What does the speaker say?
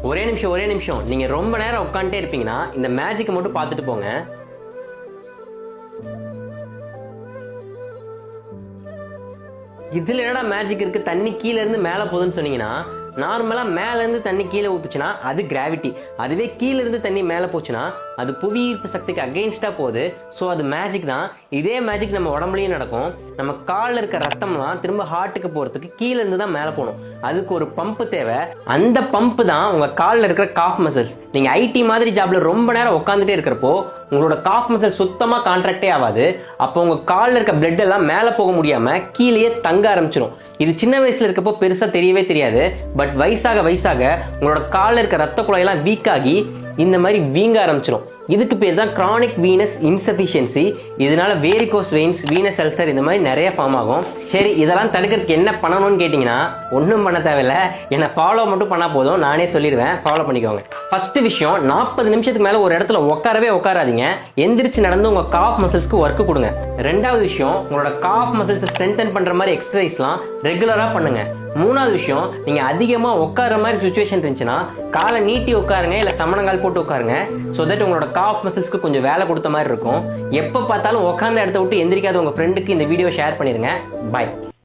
ஒரே நிமிஷம். நீங்க ரொம்ப நேரம் உட்காந்துட்டே இருப்பீங்கன்னா இந்த மேஜிக்கை மட்டும் பார்த்துட்டு போங்க. இதுல என்னடா மேஜிக் இருக்கு, தண்ணி கீழே இருந்து மேல போகுதுன்னு சொன்னீங்கன்னா, நார்மலா மேல இருந்து தண்ணி கீழே ஊத்துச்சுன்னா அது கிராவிட்டி. அதுவே கீழே இருந்து தண்ணி மேல போச்சுன்னா அது புவி ஈர்ப்பு சக்திக்கு அகைன்ஸ்டா போகுது. ஸோ அது மேஜிக் தான். இதே மேஜிக் நம்ம உடம்புலயும் நடக்கும். நம்ம காலில் இருக்க ரத்தம்லாம் திரும்ப ஹார்ட்டுக்கு போறதுக்கு கீழே இருந்து தான் மேலே போகணும். அதுக்கு ஒரு பம்ப் தேவை. அந்த பம்ப் தான் உங்க காலில் இருக்கிற காஃப் மசில்ஸ். நீங்க ஐடி மாதிரி ஜாப்ல ரொம்ப நேரம் உட்காந்துட்டே இருக்கிறப்போ உங்களோட காஃப் மசில் சுத்தமா கான்ட்ராக்டே ஆகாது. அப்போ உங்க காலில் இருக்க பிளட் எல்லாம் மேலே போக முடியாம கீழேயே தங்க ஆரம்பிச்சிடும். இது சின்ன வயசுல இருக்கப்போ பெருசா தெரியவே தெரியாது. பட் வயசாக உங்களோட காலில் இருக்க ரத்த குழாயெல்லாம் வீக் ஆகி இந்த மாதிரி வீங்க ஆரம்பிச்சிடும். இதுக்கு பேர் தான் கிரானிக் வீனஸ் இன்சஃபிஷியன்சி. இதனால வேரிகோஸ் வெயின்ஸ், வீனஸ் அல்சர் இந்த மாதிரி நிறைய ஃபார்ம் ஆகும். சரி, இதெல்லாம் தடுக்கிறதுக்கு என்ன பண்ணணும்னு கேட்டிங்கன்னா ஒன்றும் பண்ண தேவையில்ல. என்னை ஃபாலோ மட்டும் பண்ணால் போதும். நானே சொல்லிடுவேன், ஃபாலோ பண்ணிக்கோங்க. ஃபர்ஸ்ட் விஷயம், 40 நிமிஷத்துக்கு மேலே ஒரு இடத்துல உட்காராதீங்க. எந்திரிச்சு நடந்து உங்கள் காஃப் மசில்ஸ்க்கு ஒர்க்கு கொடுங்க. ரெண்டாவது விஷயம், உங்களோட காஃப் மசில்ஸை ஸ்ட்ரென்தன் பண்ணுற மாதிரி எக்ஸசைஸ்லாம் ரெகுலராக பண்ணுங்க. மூணாவது விஷயம், நீங்கள் அதிகமாக உட்கார மாதிரி சுச்சுவேஷன் இருந்துச்சுன்னா காலை நீட்டி உட்காருங்க, இல்லை சமணங்கால் போட்டு உட்காருங்க. ஸோ தட் உங்களோட காஃப் மசில்ஸ்க்கு கொஞ்சம் வேலை கொடுத்த மாதிரி இருக்கும். எப்போ பார்த்தாலும் உட்காந்த இடத்த விட்டு எந்திரிக்காத உங்கள் ஃப்ரெண்டுக்கு இந்த வீடியோ ஷேர் பண்ணிடுங்க. பாய்.